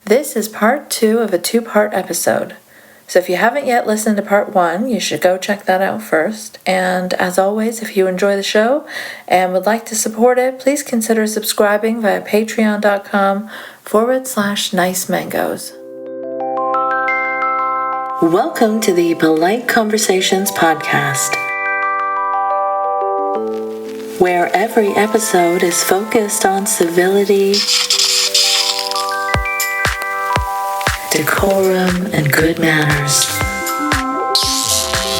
This is part 2 of a 2-part episode. So if you haven't yet listened to part 1, you should go check that out first. And as always, if you enjoy the show and would like to support it, please consider subscribing via patreon.com/nicemangoes. Welcome to the Polite Conversations podcast, where every episode is focused on civility, decorum, and good manners.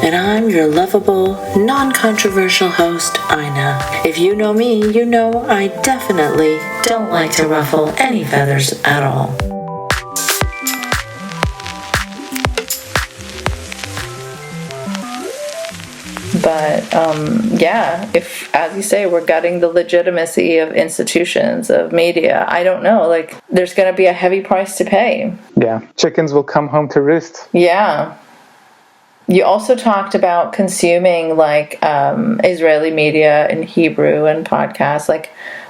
And I'm your lovable, non-controversial host, Ina. If you know me, you know I definitely don't like to ruffle any feathers at all. But, if, as you say, we're gutting the legitimacy of institutions, of media, I don't know, there's going to be a heavy price to pay. Yeah, chickens will come home to roost. Yeah. You also talked about consuming, Israeli media in Hebrew and podcasts,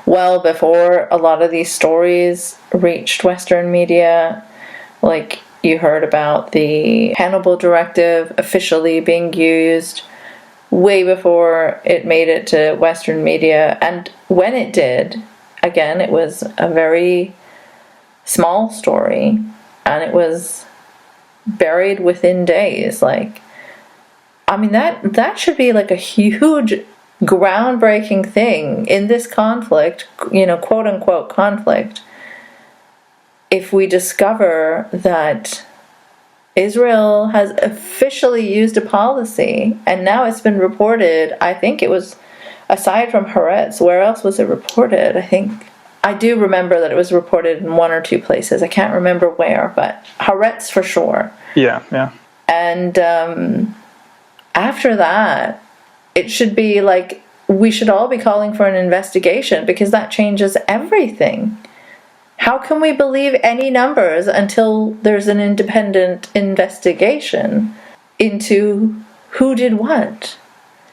well before a lot of these stories reached Western media. You heard about the Hannibal Directive officially being used way before it made it to Western media. And when it did, again, it was a very small story, and it was buried within days. That should be a huge, groundbreaking thing in this conflict, quote unquote conflict, if we discover that Israel has officially used a policy, and now it's been reported. I think it was, aside from Haaretz, where else was it reported? I do remember that it was reported in 1 or 2 places. I can't remember where, but Haaretz for sure. Yeah. And after that, it should be we should all be calling for an investigation, because that changes everything. How can we believe any numbers until there's an independent investigation into who did what?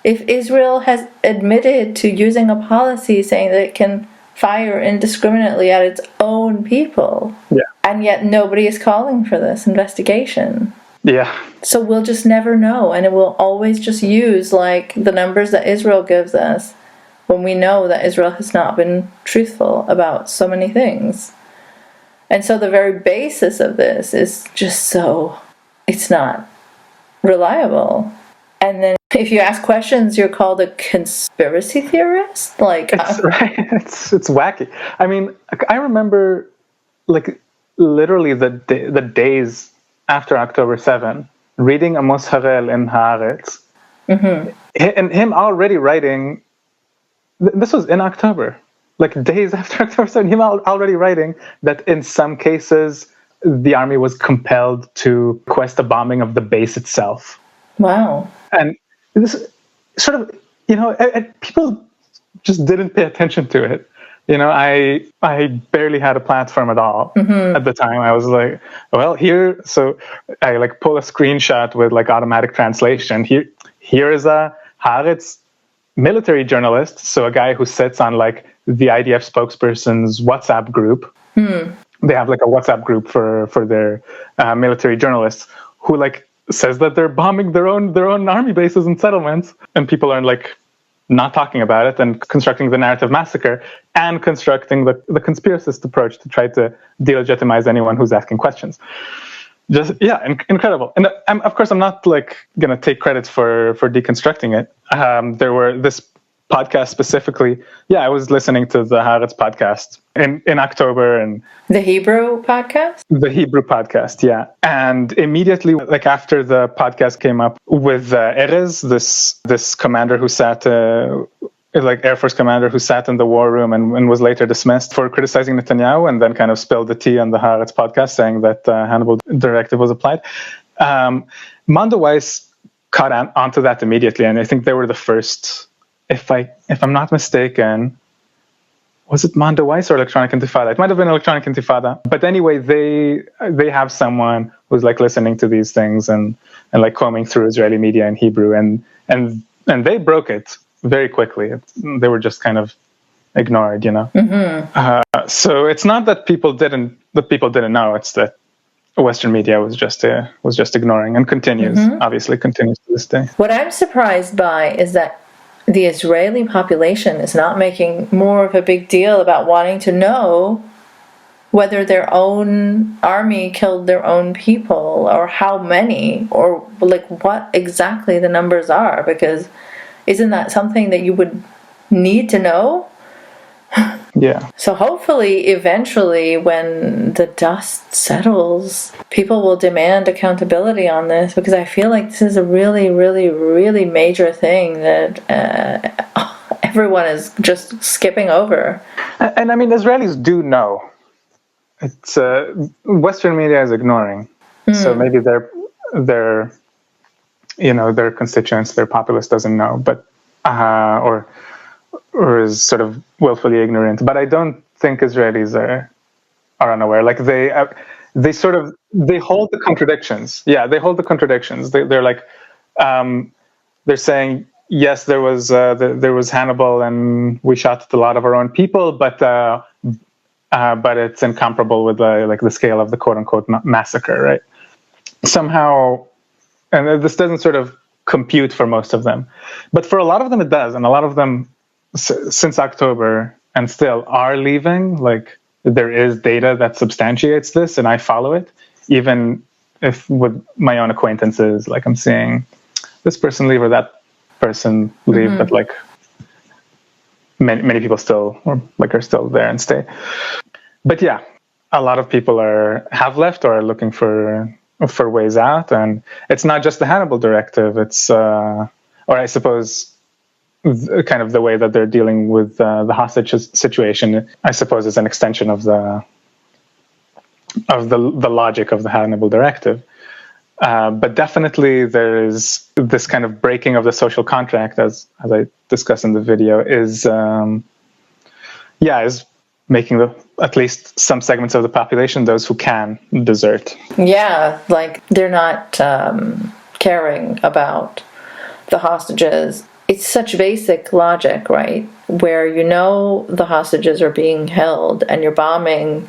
If Israel has admitted to using a policy saying that it can fire indiscriminately at its own people, and yet nobody is calling for this investigation. Yeah. So we'll just never know, and it will always just use the numbers that Israel gives us, when we know that Israel has not been truthful about so many things. And so the very basis of this is just it's not reliable. And then if you ask questions, you're called a conspiracy theorist? It's right. It's wacky. I remember, literally the days after October 7, reading Amos Harel in Haaretz, and him already writing. This was in October, days after October 7, him already writing that in some cases the army was compelled to request a bombing of the base itself. Wow. And this sort of, people just didn't pay attention to it. I barely had a platform at all at the time. I was here, so I pull a screenshot with automatic translation. Here is a Haaretz military journalist, so a guy who sits on the IDF spokesperson's WhatsApp group. They have a WhatsApp group for their military journalists, who says that they're bombing their own army bases and settlements, and people are not talking about it and constructing the narrative massacre and constructing the conspiracist approach to try to delegitimize anyone who's asking questions. Incredible. And of course, I'm not gonna take credit for deconstructing it. There were this podcast specifically. I was listening to the Haaretz podcast in October, and the Hebrew podcast. The Hebrew podcast, yeah. And immediately, after the podcast came up with Erez, this commander who sat. Air Force commander who sat in the war room and was later dismissed for criticizing Netanyahu, and then kind of spilled the tea on the Haaretz podcast saying that Hannibal Directive was applied. Mondoweiss caught onto that immediately, and I think they were the first, if I'm not mistaken, was it Mondoweiss or Electronic Intifada? It might have been Electronic Intifada. But anyway, they have someone who's listening to these things and combing through Israeli media in Hebrew, and they broke it very quickly. They were just kind of ignored, so it's not that people didn't know, it's that Western media was just ignoring, and obviously continues to this day. What I'm surprised by is that the Israeli population is not making more of a big deal about wanting to know whether their own army killed their own people, or how many, or like what exactly the numbers are, because isn't that something that you would need to know? Yeah. So hopefully, eventually, when the dust settles, people will demand accountability on this, because I feel like this is a really, really, really major thing that everyone is just skipping over. And I mean, Israelis do know. It's Western media is ignoring. So maybe their constituents, their populace doesn't know, but or is sort of willfully ignorant. But I don't think Israelis are unaware. Like they hold the contradictions. Yeah, they hold the contradictions. They're like, they're saying, yes, there was Hannibal, and we shot a lot of our own people, but it's incomparable with the scale of the quote unquote massacre, right? Somehow, and this doesn't sort of compute for most of them, but for a lot of them it does, and a lot of them since October and still are leaving. Like, there is data that substantiates this, and I follow it, even if with my own acquaintances, like I'm seeing this person leave or that person leave, but like many people still are still there and stay. But yeah, a lot of people have left or are looking for ways out, and it's not just the Hannibal Directive. It's or I suppose kind of the way that they're dealing with the hostage situation, I suppose, is an extension of the logic of the Hannibal Directive. But definitely there is this kind of breaking of the social contract, as I discussed in the video, is making at least some segments of the population, those who can, desert. Yeah, like they're not caring about the hostages. It's such basic logic, right? Where the hostages are being held and you're bombing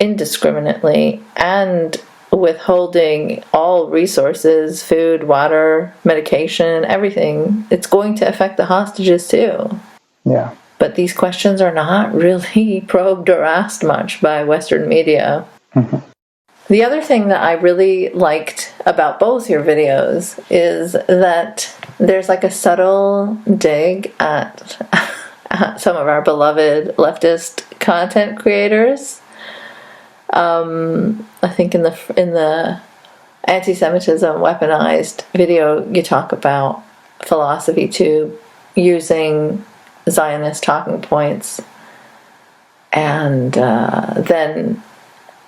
indiscriminately and withholding all resources, food, water, medication, everything. It's going to affect the hostages too. Yeah. But these questions are not really probed or asked much by Western media. Mm-hmm. The other thing that I really liked about both your videos is that there's like a subtle dig at some of our beloved leftist content creators. I think in the anti-Semitism weaponized video, you talk about philosophy tube using Zionist talking points, and then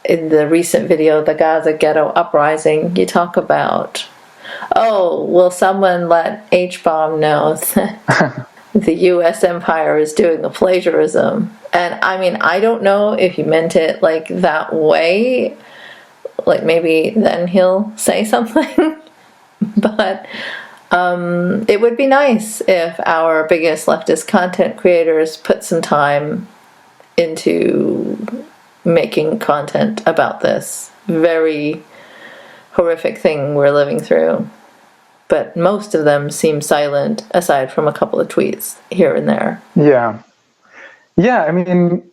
in the recent video, the Gaza Ghetto Uprising, you talk about, will someone let H-bomb know that the U.S. empire is doing a plagiarism? And I mean, I don't know if you meant it like that way, like maybe then he'll say something, but it would be nice if our biggest leftist content creators put some time into making content about this very horrific thing we're living through. But most of them seem silent, aside from a couple of tweets here and there. Yeah. I mean,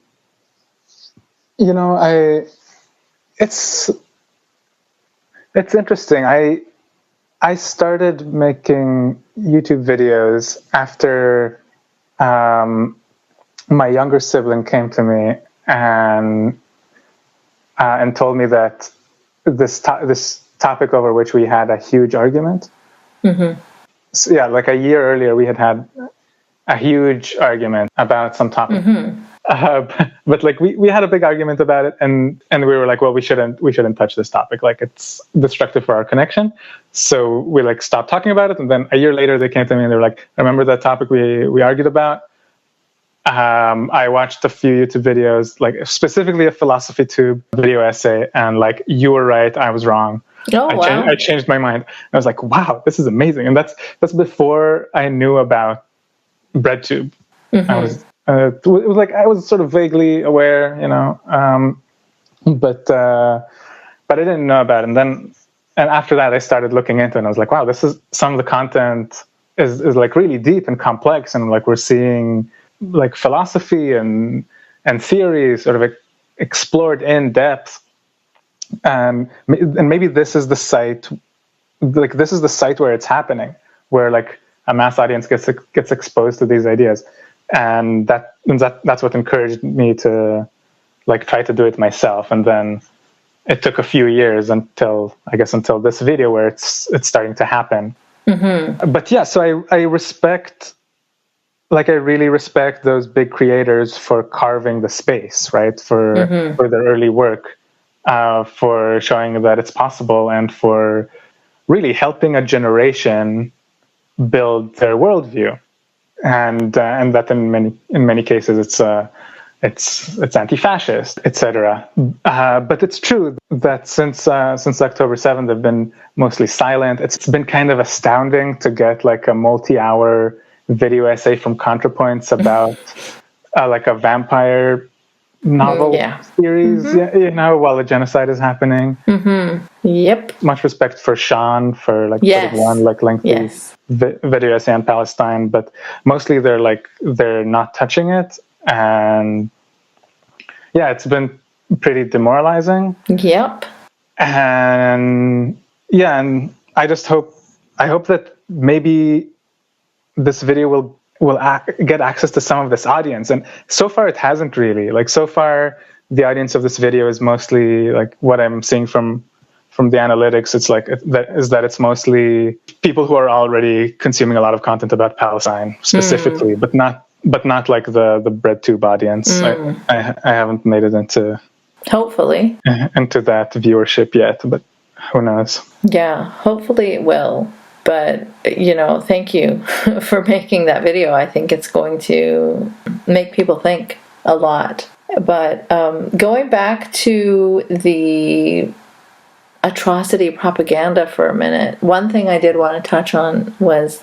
it's interesting. I started making YouTube videos after my younger sibling came to me and told me that this topic over which we had a huge argument. Mm-hmm. So, yeah, like a year earlier, we had a huge argument about some topic. Mm-hmm. But like we had a big argument about it, and we were like, well, we shouldn't touch this topic. Like, it's destructive for our connection. So we like stopped talking about it. And then a year later, they came to me and they were like, remember that topic we argued about? I watched a few YouTube videos, like specifically a philosophy tube video essay, and like, you were right, I was wrong. Oh, wow. I changed my mind. I was like, wow, this is amazing. And that's before I knew about BreadTube. Mm-hmm. it was like I was sort of vaguely aware, but I didn't know about it. And after that, I started looking into it, and I was like, wow, this is some of the content is like really deep and complex, and like we're seeing like philosophy and theory sort of explored in depth. And maybe this is the site, like this is the site where it's happening, where like a mass audience gets exposed to these ideas, and that's what encouraged me to like try to do it myself. And then it took a few years until this video where it's starting to happen. Mm-hmm. But yeah, so I respect, like I really respect those big creators for carving the space, right? For their early work, for showing that it's possible, and for really helping a generation build their worldview, and that in many cases it's anti-fascist, etc. But it's true that since October 7th, they've been mostly silent. It's been kind of astounding to get like a multi-hour video essay from ContraPoints about like a vampire novel series, while a genocide is happening. Mm-hmm. Yep. Much respect for Sean for like sort of one like lengthy video essay on Palestine, but mostly they're not touching it. And yeah, it's been pretty demoralizing. Yep. And I hope that maybe this video will get access to some of this audience. And so far it hasn't really. Like so far the audience of this video is mostly like what I'm seeing from the analytics. It's like that it's mostly people who are already consuming a lot of content about Palestine specifically, but not like the BreadTube audience. I haven't made it into that viewership yet, but who knows? Yeah, hopefully it will. But thank you for making that video. I think it's going to make people think a lot. But going back to the atrocity propaganda for a minute, one thing I did want to touch on was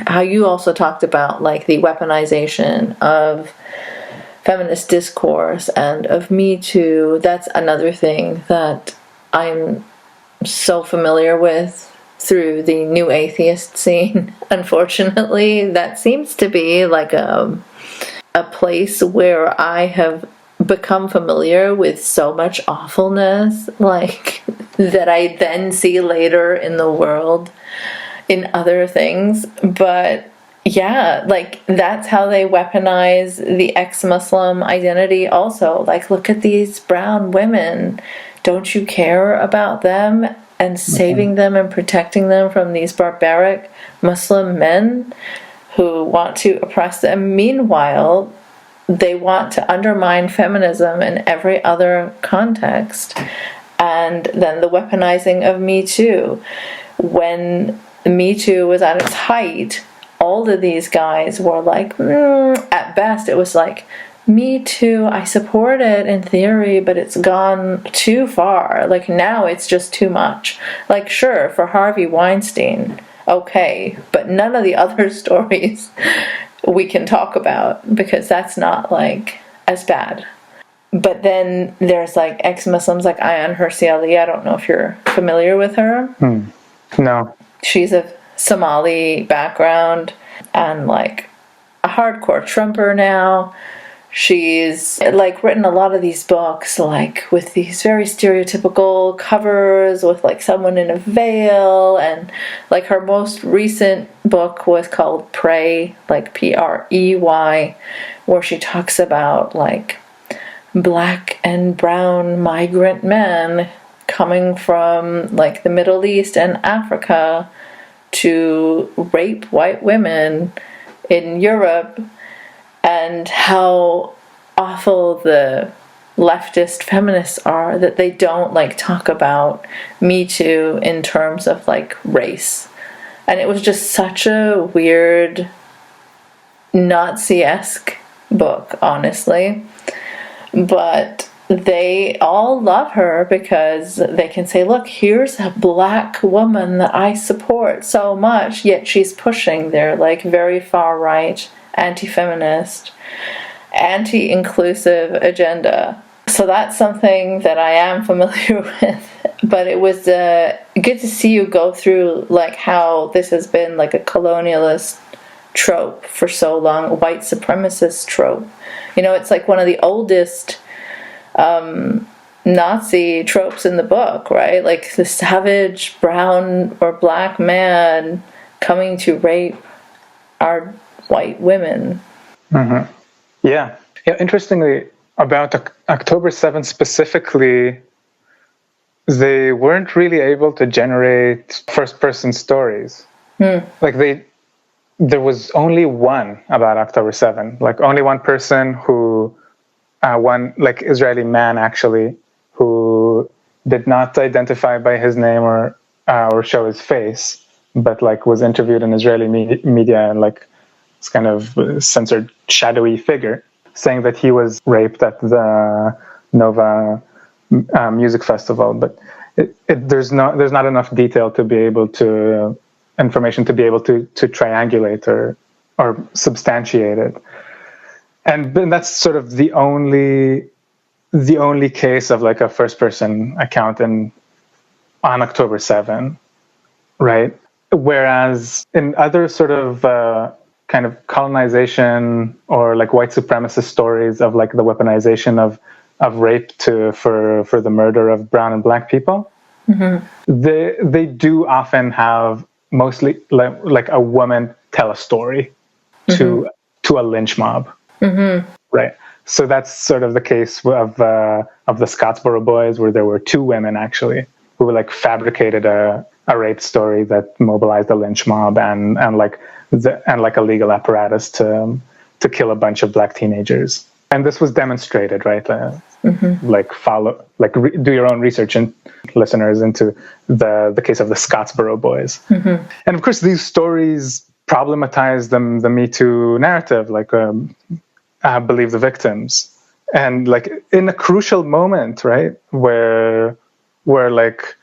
how you also talked about like the weaponization of feminist discourse and of Metoo. That's another thing that I'm so familiar with through the new atheist scene. Unfortunately, that seems to be like a place where I have become familiar with so much awfulness, like that I then see later in the world in other things. But yeah, like that's how they weaponize the ex-Muslim identity also. Like, look at these brown women. Don't you care about them and saving them and protecting them from these barbaric Muslim men who want to oppress them? Meanwhile, they want to undermine feminism in every other context. And then the weaponizing of Me Too. When Me Too was at its height, all of these guys were like, at best it was like, Me Too, I support it in theory, but it's gone too far. Like now it's just too much. Like sure, for Harvey Weinstein, okay, but none of the other stories we can talk about because that's not like as bad. But then there's like ex-Muslims like Ayaan Hirsi Ali. I don't know if you're familiar with her. No. She's of Somali background and like a hardcore Trumper now. She's like written a lot of these books like with these very stereotypical covers with like someone in a veil, and like her most recent book was called Prey, like Prey, where she talks about like black and brown migrant men coming from like the Middle East and Africa to rape white women in Europe, and how awful the leftist feminists are that they don't like talk about Me Too in terms of like race. And it was just such a weird Nazi-esque book, honestly. But they all love her because they can say, look, here's a black woman that I support so much, yet she's pushing their like very far right anti-feminist, anti-inclusive agenda. So that's something that I am familiar with. But it was good to see you go through like how this has been like a colonialist trope for so long, a white supremacist trope. You know, it's like one of the oldest Nazi tropes in the book, right? Like the savage brown or black man coming to rape our white women. Mm-hmm. Yeah. Interestingly, about October 7th specifically, they weren't really able to generate first-person stories. Like there was only one about October 7th. Like only one person who, one like Israeli man actually, who did not identify by his name or show his face, but like was interviewed in Israeli media and like this kind of censored, shadowy figure, saying that he was raped at the Nova music festival, but there's not enough detail to be able to information to be able to triangulate or substantiate it, and that's sort of the only case of like a first person account on October 7, right? Whereas in other sort of kind of colonization or like white supremacist stories of like the weaponization of rape for the murder of brown and black people, they do often have mostly like a woman tell a story to a lynch mob, right? So that's sort of the case of the Scottsboro Boys, where there were two women actually who like fabricated a rape story that mobilized a lynch mob and like a legal apparatus to kill a bunch of black teenagers. And this was demonstrated, right? Do your own research, and listeners, into the case of the Scottsboro Boys. And of course, these stories problematize the Metoo narrative, like believe the victims, and like in a crucial moment, right, where like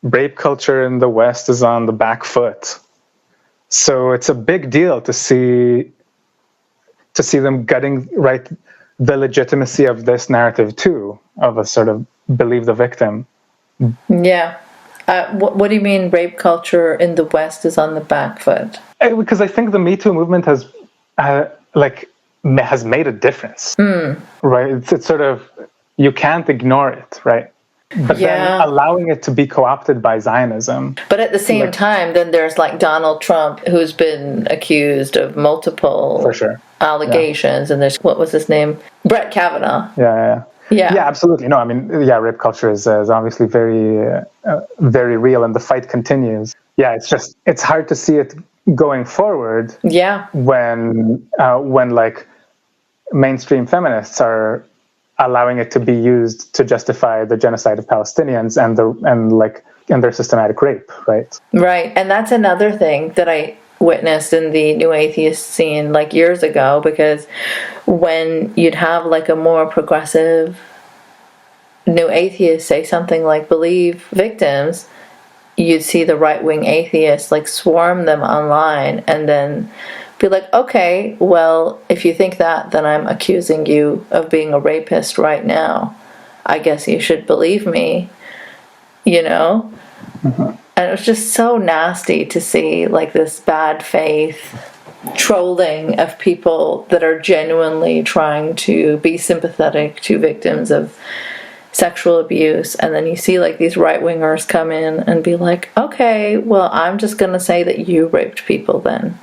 rape culture in the West is on the back foot. So it's a big deal to see them gutting right the legitimacy of this narrative too, of a sort of believe the victim. Yeah. What do you mean rape culture in the West is on the back foot? Because I think the Me Too movement has made a difference, right? It's sort of, you can't ignore it, right? But then allowing it to be co-opted by Zionism. But at the same time, then there's like Donald Trump, who's been accused of multiple allegations, and there's, what was his name? Brett Kavanaugh. Yeah, absolutely. No, I mean, rape culture is obviously very, very real, and the fight continues. Yeah, it's hard to see it going forward. Yeah, when like mainstream feminists are allowing it to be used to justify the genocide of Palestinians and their systematic rape, right? Right, and that's another thing that I witnessed in the New Atheist scene like years ago, because when you'd have like a more progressive New Atheist say something like believe victims, you'd see the right-wing atheists like swarm them online and then be like, okay, well, if you think that, then I'm accusing you of being a rapist right now. I guess you should believe me, you know? And it was just so nasty to see like this bad faith trolling of people that are genuinely trying to be sympathetic to victims of sexual abuse, and then you see like these right-wingers come in and be like, okay, well, I'm just gonna say that you raped people then.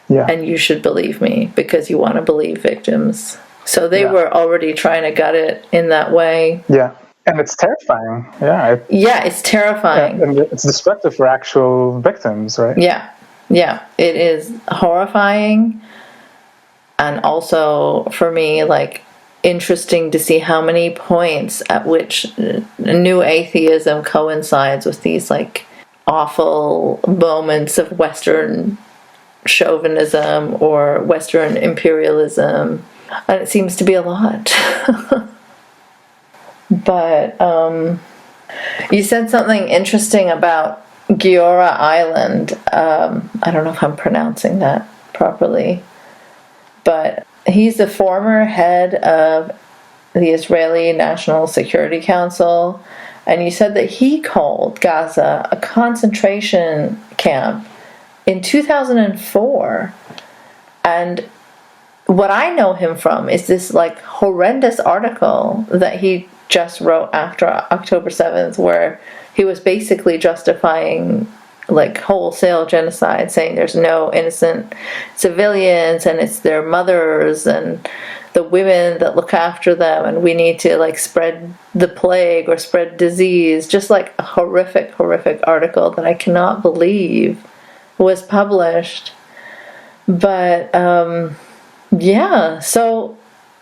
Yeah. And you should believe me because you want to believe victims. So they were already trying to gut it in that way. Yeah. And it's terrifying. Yeah. It's terrifying. And it's destructive for actual victims, right? Yeah. Yeah. It is horrifying. And also for me, like, interesting to see how many points at which new atheism coincides with these like awful moments of Western chauvinism or Western imperialism, and it seems to be a lot. But you said something interesting about Giora Island. I don't know if I'm pronouncing that properly. but he's the former head of the Israeli National Security Council, and you said that he called Gaza a concentration camp in 2004. And what I know him from is this like horrendous article that he just wrote after October 7th, where he was basically justifying like wholesale genocide, saying there's no innocent civilians and it's their mothers and the women that look after them, and we need to like spread the plague or spread disease. Just like a horrific article that I cannot believe was published. But yeah, so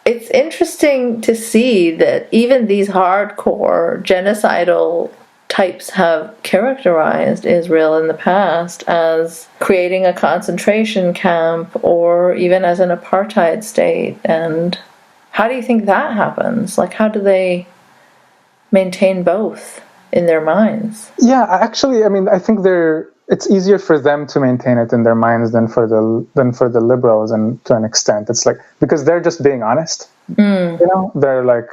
it's interesting to see that even these hardcore genocidal types have characterized Israel in the past as creating a concentration camp or even as an apartheid state. And how do you think that happens? Like, how do they maintain both in their minds? Yeah, actually, I mean, I think it's easier for them to maintain it in their minds than for the liberals, and to an extent. It's like, because they're just being honest. You know, they're like,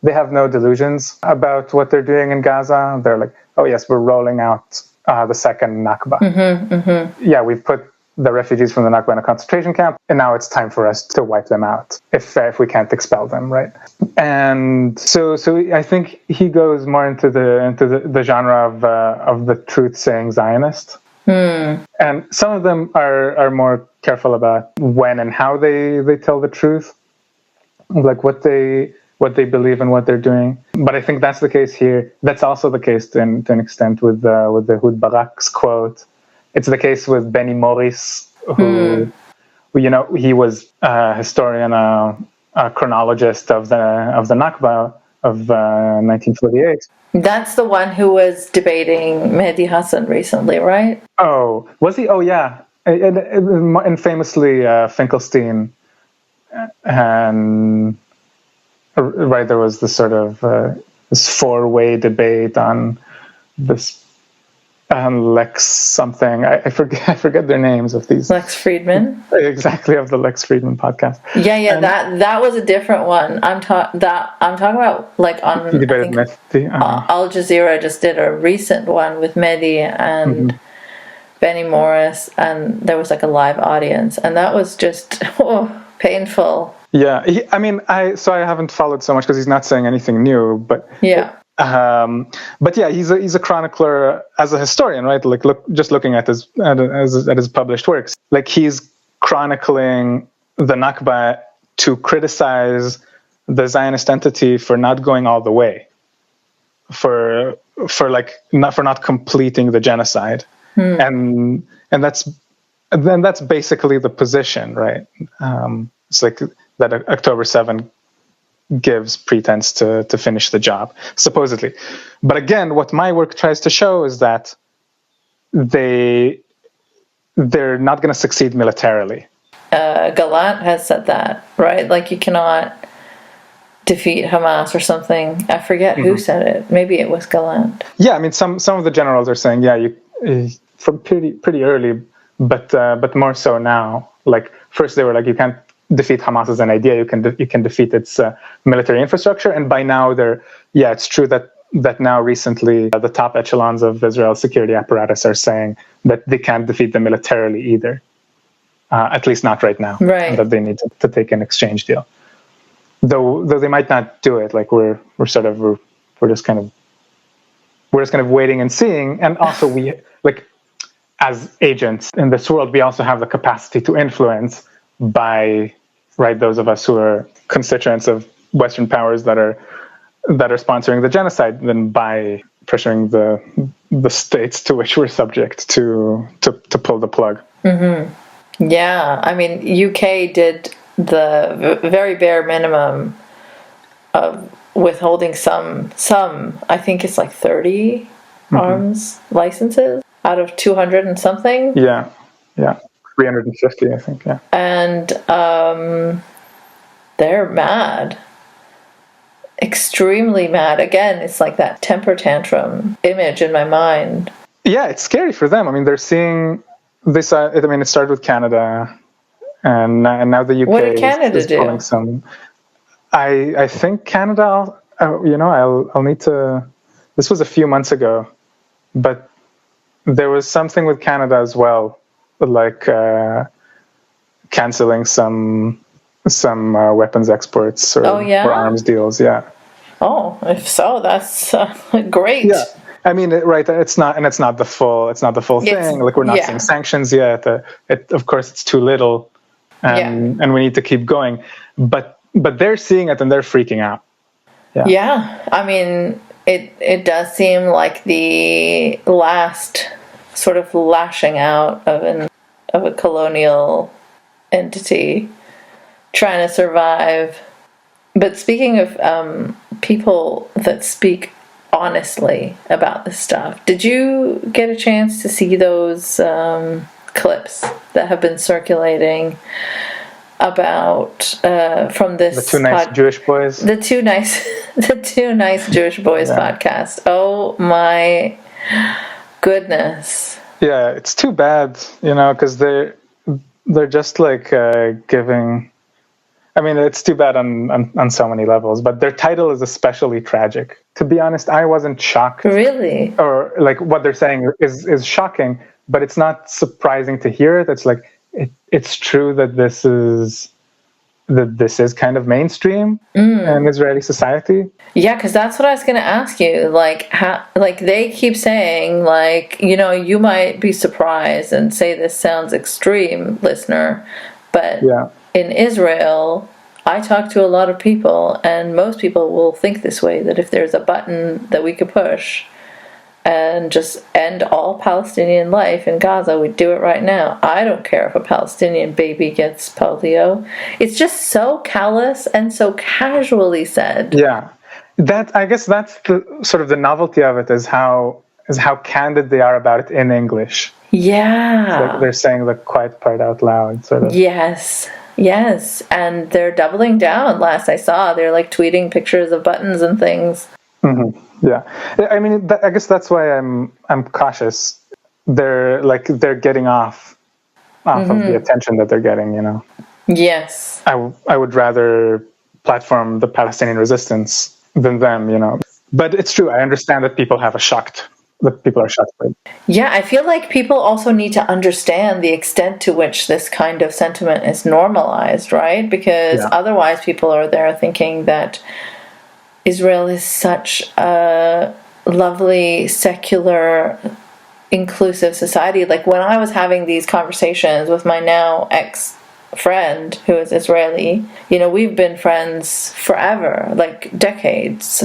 they have no delusions about what they're doing in Gaza. They're like, oh yes, we're rolling out the second Nakba. Yeah, we've put the refugees from the Nakba in a concentration camp, and now it's time for us to wipe them out if we can't expel them, right? And so I think he goes more into the genre of the truth-saying Zionist. And some of them are more careful about when and how they tell the truth, like what they believe and what they're doing. But I think that's the case here. That's also the case to an extent with the Ehud Barak's quote. It's the case with Benny Morris, who you know, he was a historian, a chronologist of the Nakba of 1948. That's the one who was debating Mehdi Hassan recently, right? Oh, was he? Oh, yeah. And famously, Finkelstein and right, there was this sort of this four-way debate on this Lex something. I forget their names of these. Lex Friedman. Exactly, of the Lex Friedman podcast. Yeah, and that was a different one. I'm talking about like on He debated Mehdi. Al Jazeera just did a recent one with Mehdi and Benny Morris, and there was like a live audience, and that was just painful. Yeah, I haven't followed so much because he's not saying anything new, but yeah. But yeah, he's a chronicler as a historian, right? Like, looking at his published works, like he's chronicling the Nakba to criticize the Zionist entity for not going all the way, for not completing the genocide, and that's basically the position, right? It's like that October 7th gives pretense to finish the job, supposedly. But again, what my work tries to show is that they're not going to succeed militarily. Gallant has said that, right? Like, you cannot defeat Hamas or something. I forget who said it. Maybe it was Gallant. Yeah, I mean, some of the generals are saying, from pretty early, but more so now. Like, first they were like, you can't defeat Hamas as an idea. You can defeat its military infrastructure. And by now, it's true that now recently the top echelons of Israel's security apparatus are saying that they can't defeat them militarily either. At least not right now. Right. And that they need to take an exchange deal. Though they might not do it. Like we're just kind of waiting and seeing. And also we, like, as agents in this world, we also have the capacity to influence by, right, those of us who are constituents of Western powers that are sponsoring the genocide, than by pressuring the states to which we're subject to pull the plug. Yeah, I mean, UK did the very bare minimum of withholding some I think it's like 30 arms licenses out of 200 and something. Yeah. 350, I think, yeah. And they're mad. Extremely mad. Again, it's like that temper tantrum image in my mind. Yeah, it's scary for them. I mean, they're seeing this. It started with Canada, and now the UK What did Canada is do? pulling some. I think Canada. I'll need to. This was a few months ago, but there was something with Canada as well, like canceling some weapons exports or arms deals. Yeah. Oh, if so, that's great. Yeah. I mean, right? It's not the full thing. Like, we're not seeing sanctions yet. Of course, it's too little, and we need to keep going. But they're seeing it and they're freaking out. Yeah. I mean, it does seem like the last sort of lashing out of a colonial entity trying to survive. But speaking of people that speak honestly about this stuff, did you get a chance to see those clips that have been circulating about from this the two nice Jewish boys? The two nice Jewish boys podcast. Oh my goodness. Yeah, it's too bad, because they're just like giving. I mean, it's too bad on so many levels, but their title is especially tragic. To be honest, I wasn't shocked. Really? Or like what they're saying is shocking, but it's not surprising to hear it. It's like it's true that this is kind of mainstream in Israeli society. Yeah, because that's what I was going to ask you. Like, how? Like, they keep saying, like, you might be surprised and say this sounds extreme, listener, but in Israel, I talk to a lot of people, and most people will think this way, that if there's a button that we could push and just end all Palestinian life in Gaza, we'd do it right now. I don't care if a Palestinian baby gets polio. It's just so callous and so casually said. Yeah. I guess that's the sort of the novelty of it, is how candid they are about it in English. Yeah. Like they're saying the quiet part out loud, sort of. Yes, and they're doubling down. Last I saw, they're like tweeting pictures of buttons and things. Mm-hmm. Yeah, I mean, I guess that's why I'm cautious. They're getting off of the attention that they're getting. Yes. I would rather platform the Palestinian resistance than them. But it's true. I understand that people are shocked by it. Yeah, I feel like people also need to understand the extent to which this kind of sentiment is normalized, right? Because otherwise people are there thinking that Israel is such a lovely, secular, inclusive society. Like, when I was having these conversations with my now ex-friend who is Israeli, we've been friends forever, like decades.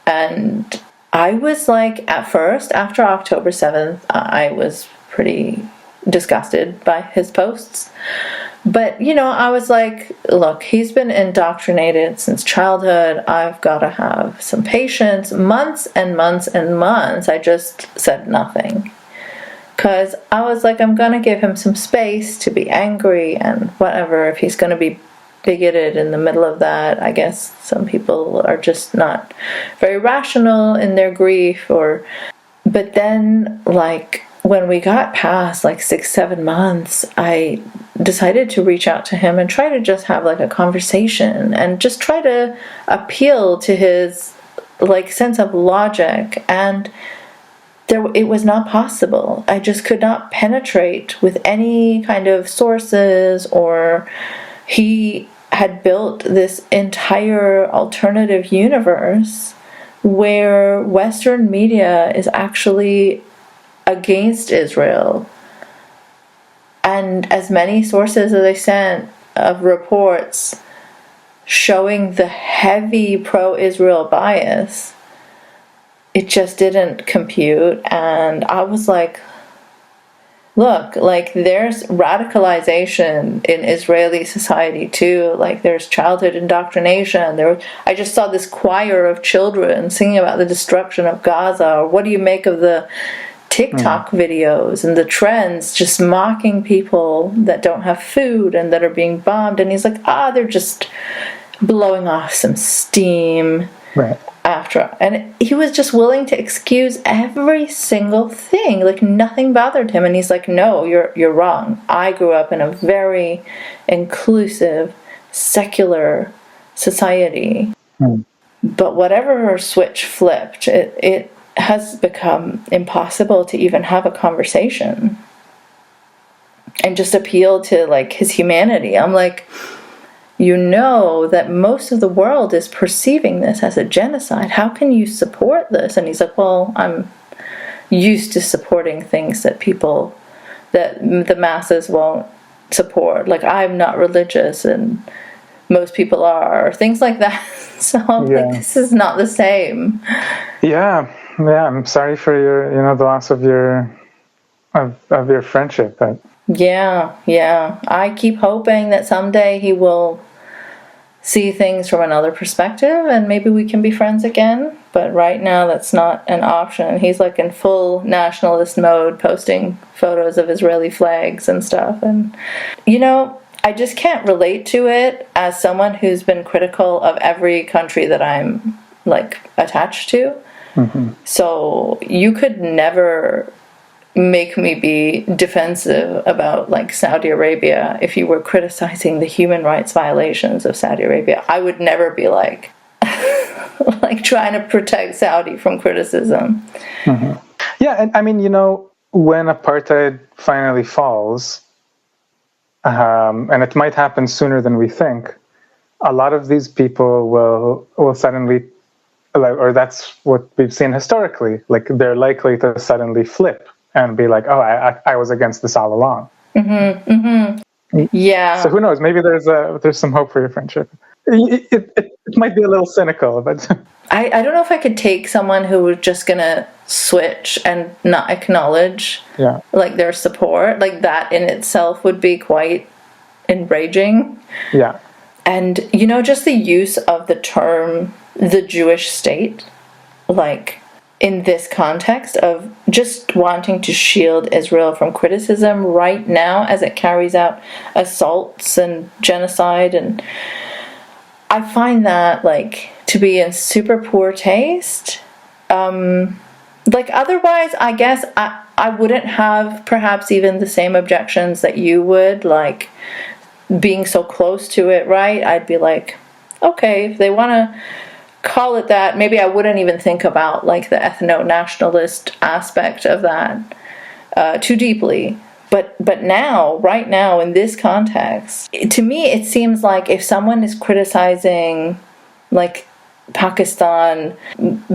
And I was like, at first, after October 7th, I was pretty disgusted by his posts. But, I was like, look, he's been indoctrinated since childhood. I've got to have some patience. Months and months and months, I just said nothing. Because I was like, I'm going to give him some space to be angry and whatever. If he's going to be bigoted in the middle of that, I guess some people are just not very rational in their grief. But then, like, when we got past like 6-7 months, I decided to reach out to him and try to just have like a conversation and just try to appeal to his like sense of logic, and it was not possible. I just could not penetrate with any kind of sources, or he had built this entire alternative universe where Western media is actually against Israel. And as many sources as I sent of reports showing the heavy pro-Israel bias, it just didn't compute. And I was like, look, like, there's radicalization in Israeli society too. Like, there's childhood indoctrination. I just saw this choir of children singing about the destruction of Gaza. Or what do you make of the TikTok videos and the trends just mocking people that don't have food and that are being bombed? And he's like, they're just blowing off some steam. Right. etc. And he was just willing to excuse every single thing. Like, nothing bothered him. And he's like, no, you're wrong. I grew up in a very inclusive, secular society. But whatever switch flipped, it has become impossible to even have a conversation and just appeal to, like, his humanity. I'm like, you know that most of the world is perceiving this as a genocide. How can you support this? And he's like, well, I'm used to supporting things that the masses won't support. Like, I'm not religious and most people are, or things like that. So I'm like, this is not the same. Yeah. I'm sorry for your, the loss of your friendship. Yeah. I keep hoping that someday he will see things from another perspective and maybe we can be friends again. But right now that's not an option. He's like in full nationalist mode, posting photos of Israeli flags and stuff. And, I just can't relate to it as someone who's been critical of every country that I'm, like, attached to. Mm-hmm. So you could never make me be defensive about, like, Saudi Arabia if you were criticizing the human rights violations of Saudi Arabia. I would never be like trying to protect Saudi from criticism. Mm-hmm. Yeah, and I mean, when apartheid finally falls, and it might happen sooner than we think, a lot of these people will suddenly, or that's what we've seen historically, like, they're likely to suddenly flip and be like, oh, I was against this all along. Mm-hmm, mm-hmm. Yeah. So who knows? Maybe there's some hope for your friendship. It might be a little cynical, but I don't know if I could take someone who was just gonna switch and not acknowledge like their support. Like, that in itself would be quite enraging. Yeah. And just the use of the term the Jewish state, like, in this context of just wanting to shield Israel from criticism right now as it carries out assaults and genocide, and I find that, like, to be in super poor taste. Like, otherwise, I guess I wouldn't have perhaps even the same objections that you would, like, being so close to it, right? I'd be like, okay, if they want to call it that, maybe I wouldn't even think about, like, the ethno-nationalist aspect of that too deeply. But now, right now, in this context, to me, it seems like if someone is criticizing, like, Pakistan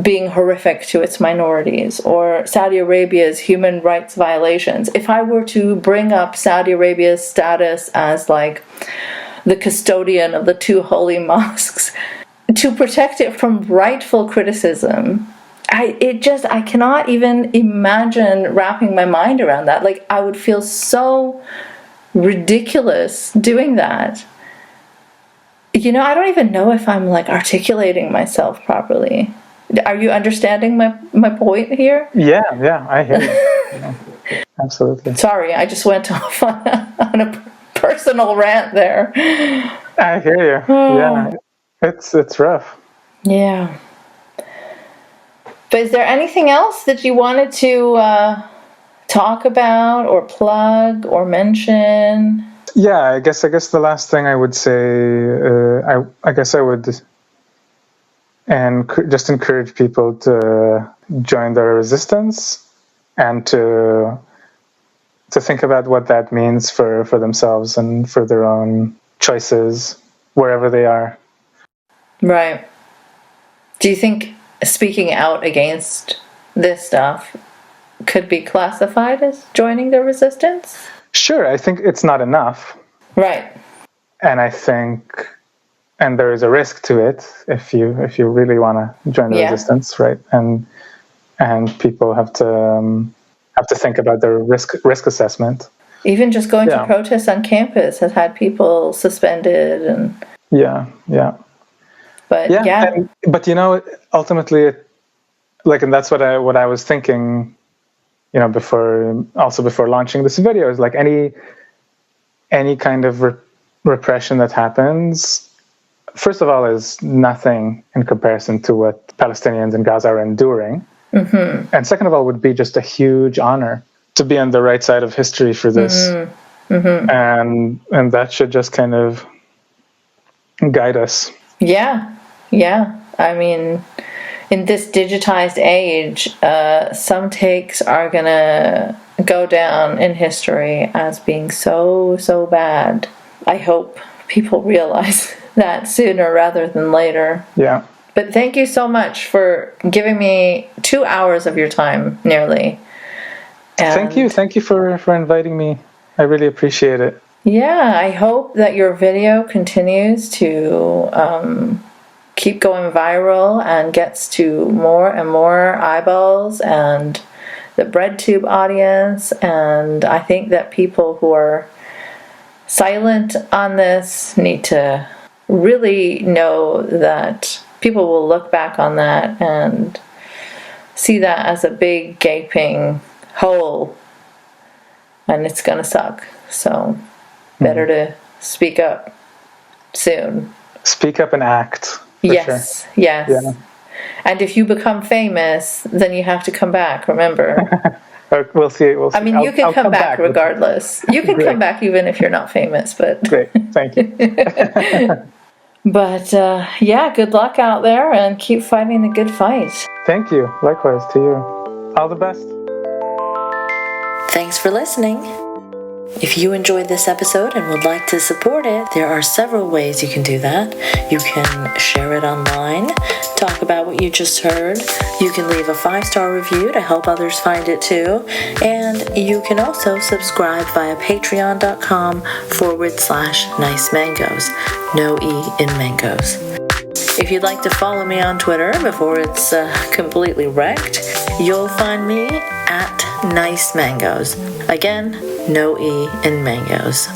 being horrific to its minorities, or Saudi Arabia's human rights violations, if I were to bring up Saudi Arabia's status as, like, the custodian of the two holy mosques, to protect it from rightful criticism, I cannot even imagine wrapping my mind around that. Like, I would feel so ridiculous doing that. I don't even know if I'm, like, articulating myself properly. Are you understanding my point here? Yeah, I hear you. Yeah, absolutely. Sorry, I just went off on a personal rant there. I hear you. Oh. Yeah, it's rough. Yeah. But is there anything else that you wanted to talk about or plug or mention? Yeah, I guess the last thing I would say, I guess I would just encourage people to join the resistance and to think about what that means for themselves and for their own choices wherever they are. Right. Do you think speaking out against this stuff could be classified as joining the resistance? Sure, I think it's not enough. Right. And I think, and there is a risk to it if you really want to join the resistance, right? And people have to think about their risk assessment. Even just going to protests on campus has had people suspended and. Yeah. But but ultimately, and that's what I was thinking. Before launching this video, is like any kind of repression that happens, first of all, is nothing in comparison to what Palestinians in Gaza are enduring. And second of all, would be just a huge honor to be on the right side of history for this. And that should just kind of guide us. Yeah. I mean, in this digitized age, some takes are gonna go down in history as being so bad. I hope people realize that sooner rather than later. Yeah. But thank you so much for giving me 2 hours of your time, nearly. And Thank you for inviting me. I really appreciate it. yeah, I hope that your video continues to keep going viral and gets to more and more eyeballs and the BreadTube audience. And I think that people who are silent on this need to really know that people will look back on that and see that as a big gaping hole, and it's gonna suck. So better to speak up soon. Speak up and act. Yes. Sure. Yeah. And if you become famous, then you have to come back, remember? We'll see. I mean, you can come back regardless. You can come back even if you're not famous, but... Great, thank you. But, yeah, good luck out there and keep fighting the good fight. Thank you. Likewise to you. All the best. Thanks for listening. If you enjoyed this episode and would like to support it, there are several ways you can do that. You can share it online, talk about what you just heard. You can leave a 5-star review to help others find it too. And you can also subscribe via patreon.com/nice mangoes. No E in mangoes. If you'd like to follow me on Twitter before it's completely wrecked, you'll find me at Nice Mangoes. Again, no E in mangoes.